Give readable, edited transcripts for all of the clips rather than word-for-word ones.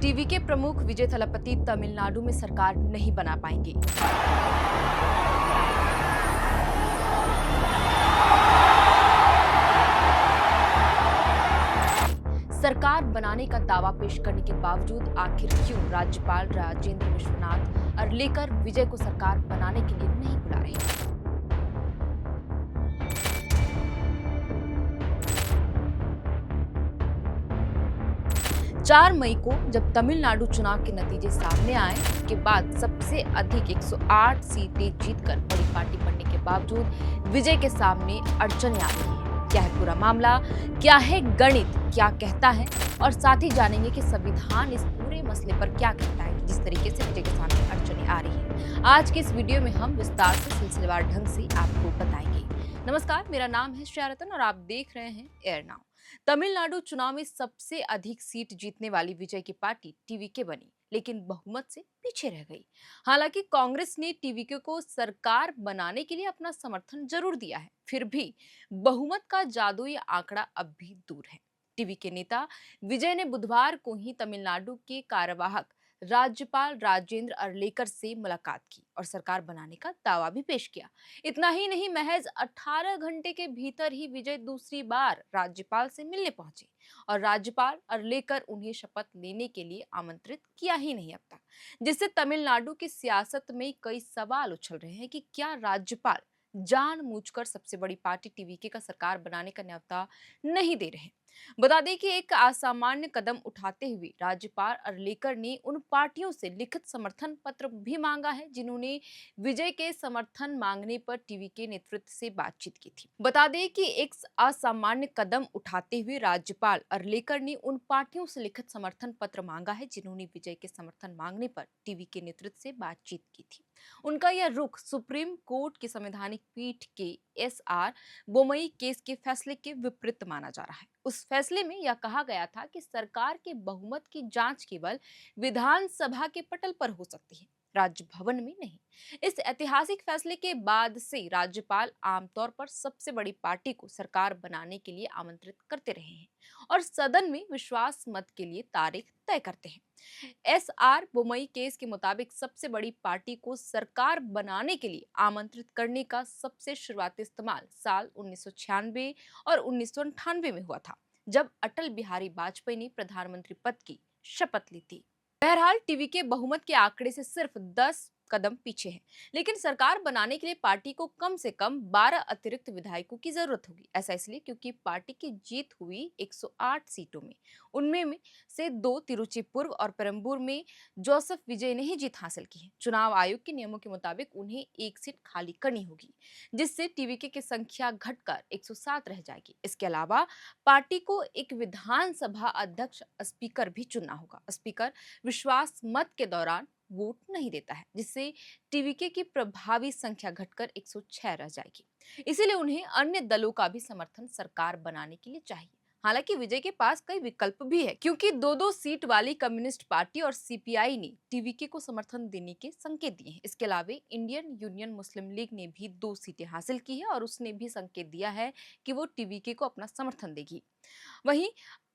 TV के प्रमुख विजय थलापति तमिलनाडु में सरकार नहीं बना पाएंगे। सरकार बनाने का दावा पेश करने के बावजूद आखिर क्यों राज्यपाल राजेंद्र विश्वनाथ अर्लेकर विजय को सरकार बनाने के लिए नहीं बुला रहे? 4 मई को जब तमिलनाडु चुनाव के नतीजे सामने आए, के बाद सबसे अधिक 108 सीटें जीतकर बड़ी पार्टी बनने के बावजूद विजय के सामने अड़चनें आ रही हैं। क्या है पूरा मामला, क्या है गणित, क्या कहता है, और साथ ही जानेंगे कि संविधान इस पूरे मसले पर क्या कहता है, जिस तरीके से विजय के सामने अड़चनें आ रही हैं। आज के इस वीडियो में हम विस्तार से सिलसिलेवार ढंग से आपको बताएंगे। नमस्कार, मेरा नाम है श्रेया रतन और आप देख रहे हैं एयर नाउ। तमिलनाडु चुनाव में सबसे अधिक सीट जीतने वाली विजय की पार्टी टीवीके बनी, लेकिन बहुमत से पीछे रह गई। हालांकि कांग्रेस ने टीवीके को सरकार बनाने के लिए अपना समर्थन जरूर दिया है, फिर भी बहुमत का जादुई आंकड़ा अब भी दूर है। टीवीके नेता विजय ने बुधवार को ही तमिलनाडु के कार्यवाहक राज्यपाल राजेंद्र अर्लेकर से मुलाकात की और सरकार बनाने का दावा भी पेश किया। इतना ही नहीं, महज 18 घंटे के भीतर ही विजय दूसरी बार राज्यपाल से मिलने पहुंचे और राज्यपाल अर्लेकर उन्हें शपथ लेने के लिए आमंत्रित किया ही नहीं अब तक, जिससे तमिलनाडु की सियासत में कई सवाल उछल रहे हैं कि क्या राज्यपाल जानबूझकर सबसे बड़ी पार्टी टीवीके का सरकार बनाने का न्योता नहीं दे रहे हैं। बता दें कि एक असामान्य कदम उठाते हुए राज्यपाल अर्लेकर ने उन पार्टियों से लिखित समर्थन पत्र भी मांगा है जिन्होंने विजय के समर्थन मांगने पर टीवीके नेतृत्व से बातचीत की थी। बता दें कि एक असामान्य कदम उठाते हुए राज्यपाल अर्लेकर ने उन पार्टियों से लिखित समर्थन पत्र मांगा है जिन्होंने विजय के समर्थन मांगने पर टीवीके नेतृत्व से बातचीत की थी। उनका यह रुख सुप्रीम कोर्ट की संवैधानिक पीठ के एस.आर. बोमई केस के फैसले के विपरीत माना जा रहा है। उस फैसले में यह कहा गया था कि सरकार के बहुमत की जांच केवल विधानसभा के पटल पर हो सकती है, राजभवन में नहीं। इस ऐतिहासिक फैसले के बाद से राज्यपाल आमतौर पर सबसे बड़ी पार्टी को सरकार बनाने के लिए आमंत्रित करते रहे हैं और सदन में विश्वास मत के लिए तारीख तय करते हैं। एस.आर. बोमई केस के मुताबिक सबसे बड़ी पार्टी को सरकार बनाने के लिए आमंत्रित करने का सबसे शुरुआती इस्तेमाल साल 1996 और 1998 में हुआ था, जब अटल बिहारी वाजपेयी ने प्रधानमंत्री पद की शपथ ली थी। बहरहाल टीवीके बहुमत के आंकड़े से सिर्फ 10 कदम पीछे है, लेकिन सरकार बनाने के लिए पार्टी को कम से कम 12 अतिरिक्त विधायकों की जरूरत होगी। ऐसा इसलिए क्योंकि पार्टी की जीत हुई 108 सीटों में, उनमें से 2 तिरुचिपुर और पेरम्बूर में जोसेफ विजय ने ही जीत हासिल की है। चुनाव आयोग के नियमों के मुताबिक उन्हें एक सीट खाली करनी होगी, जिससे टीवीके की संख्या घटकर 107 रह जाएगी। इसके अलावा पार्टी को एक विधानसभा अध्यक्ष स्पीकर भी चुनना होगा। स्पीकर विश्वास मत के दौरान वोट नहीं देता है, जिससे टीवीके की प्रभावी संख्या घटकर 106 रह जाएगी। इसीलिए उन्हें अन्य दलों का भी समर्थन सरकार बनाने के लिए चाहिए। हालांकि विजय के पास कई विकल्प भी है, क्योंकि 2-2 सीट वाली कम्युनिस्ट पार्टी और सीपीआई ने टीवीके को समर्थन देने के संकेत दिए हैं। इसके अलावा इंडियन यूनियन मुस्लिम लीग ने भी 2 सीटें हासिल की है और उसने भी संकेत दिया है कि वो टीवीके को अपना समर्थन देगी। वहीं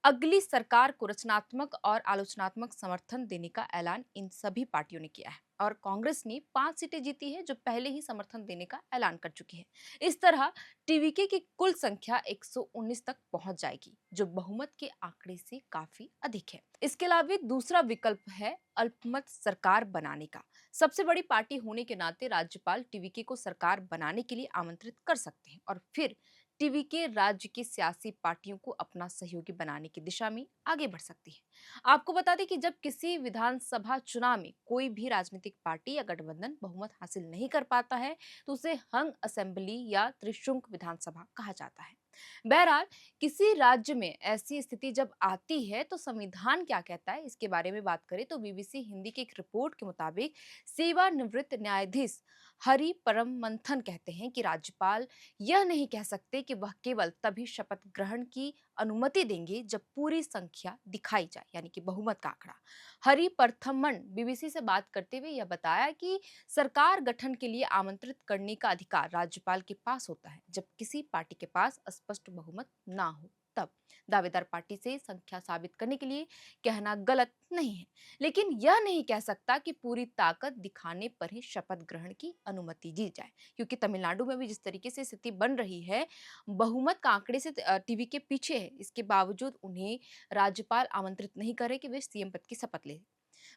अगली सरकार को रचनात्मक और आलोचनात्मक समर्थन देने का ऐलान इन सभी पार्टियों ने किया है और कांग्रेस ने 5 सीटें जीती है, जो पहले ही समर्थन देने का ऐलान कर चुकी है। इस तरह टीवीके की कुल संख्या 119 तक पहुंच जाएगी, जो बहुमत के आंकड़े से काफी अधिक है। इसके अलावा दूसरा विकल्प है अल्पमत सरकार बनाने का। सबसे बड़ी पार्टी होने के नाते राज्यपाल टीवीके को सरकार बनाने के लिए आमंत्रित कर सकते हैं और फिर टीवीके राज्य की सियासी पार्टियों को अपना सहयोगी बनाने की दिशा में आगे बढ़ सकती है। आपको बता दें कि जब किसी विधानसभा चुनाव में कोई भी राजनीतिक पार्टी या गठबंधन बहुमत हासिल नहीं कर पाता है, तो उसे हंग असेंबली या त्रिशंकु विधानसभा कहा जाता है। बहरहाल किसी राज्य में ऐसी स्थिति जब आती है तो संविधान क्या कहता है, इसके बारे में बात करें तो बीबीसी हिंदी की एक रिपोर्ट के मुताबिक सेवानिवृत्त न्यायाधीश हरि परममंथन कहते हैं कि राज्यपाल यह नहीं कह सकते कि वह केवल तभी शपथ ग्रहण की अनुमति देंगे जब पूरी संख्या दिखाई जाए, यानी कि बहुमत का आंकड़ा। हरि प्रथमन बीबीसी से बात करते हुए यह बताया कि सरकार गठन के लिए आमंत्रित करने का अधिकार राज्यपाल के पास होता है, जब किसी पार्टी के पास स्पष्ट बहुमत ना हो। तब दावेदार पार्टी से संख्या साबित करने के लिए कहना गलत नहीं है, लेकिन यह नहीं कह सकता कि पूरी ताकत दिखाने पर ही शपथ ग्रहण की अनुमति दी जाए, क्योंकि तमिलनाडु में भी जिस तरीके से स्थिति बन रही है, बहुमत का आंकड़े से टीवी के पीछे है। इसके बावजूद उन्हें राज्यपाल आमंत्रित नहीं करे कि वे सीएम पद की शपथ ले।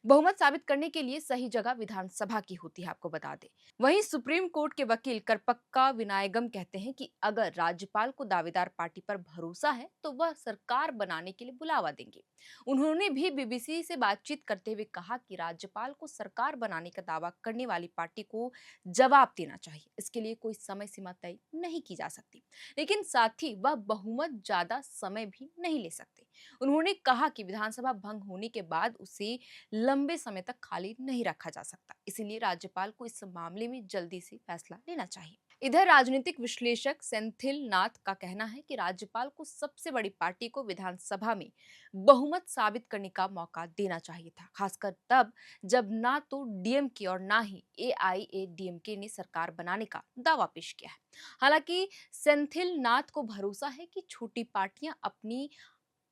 बहुमत साबित करने के लिए सही जगह विधानसभा की होती है, आपको बता दें। वहीं सुप्रीम कोर्ट के वकील करपक्का विनायगम कहते हैं कि अगर राज्यपाल को दावेदार पार्टी पर भरोसा है तो वह सरकार बनाने के लिए बुलावा देंगे। उन्होंने भी बीबीसी से बातचीत करते हुए कहा कि राज्यपाल को सरकार बनाने का दावा करने वाली पार्टी को जवाब देना चाहिए। इसके लिए कोई समय सीमा तय नहीं की जा सकती, लेकिन साथ ही वह बहुमत ज्यादा समय भी नहीं ले सकते। उन्होंने कहा कि विधानसभा भंग होने के बाद उसे लंबे समय तक खाली नहीं रखा जा सकता, इसलिए राज्यपाल को इस मामले में जल्दी से फैसला लेना चाहिए। इधर राजनीतिक विश्लेषक सेंथिल नाथ का कहना है कि राज्यपाल को सबसे बड़ी पार्टी को विधानसभा में बहुमत साबित करने का मौका देना चाहिए था, खासकर तब जब ना तो डीएमके और ना ही एआईएडीएमके ने सरकार बनाने का दावा पेश किया है। हालांकि सेंथिल नाथ को भरोसा है कि छोटी पार्टियां अपनी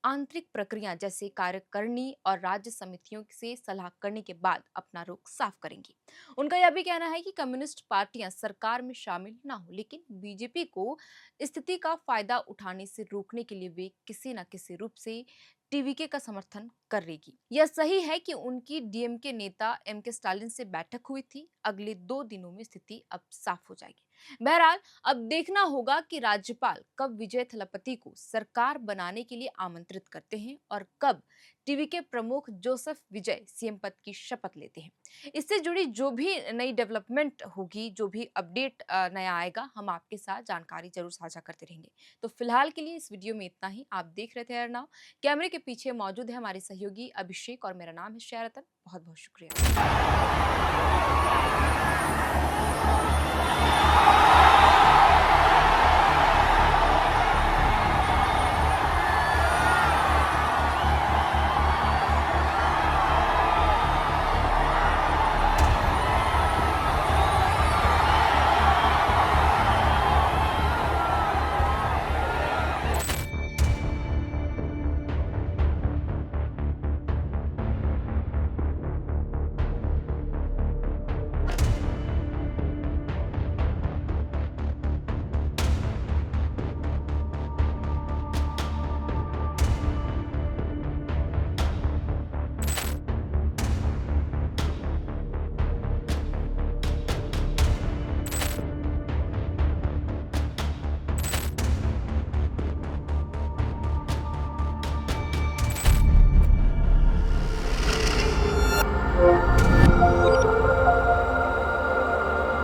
आंतरिक प्रक्रिया जैसे कार्यकारिणी और राज्य समितियों से सलाह करने के बाद अपना रुख साफ करेंगी। उनका यह भी कहना है कि कम्युनिस्ट पार्टियां सरकार में शामिल ना हो, लेकिन बीजेपी को स्थिति का फायदा उठाने से रोकने के लिए वे किसी न किसी रूप से टीवीके का समर्थन करेगी। यह सही है कि उनकी डीएमके नेता एमके स्टालिन से बैठक हुई थी। अगले 2 दिनों में स्थिति अब साफ हो जाएगी। बहरहाल अब देखना होगा कि राज्यपाल कब विजय थलापति को सरकार बनाने के लिए आमंत्रित करते हैं और कब टीवीके प्रमुख जोसेफ विजय सीएम पद की शपथ लेते हैं। इससे जुड़ी जो भी नई डेवलपमेंट होगी, जो भी अपडेट नया आएगा, हम आपके साथ जानकारी जरूर साझा करते रहेंगे। तो फिलहाल के लिए इस वीडियो में इतना ही। आप देख रहे थे अर्नाव। कैमरे के पीछे मौजूद है हमारे सहयोगी अभिषेक और मेरा नाम है शेरतन। बहुत बहुत शुक्रिया।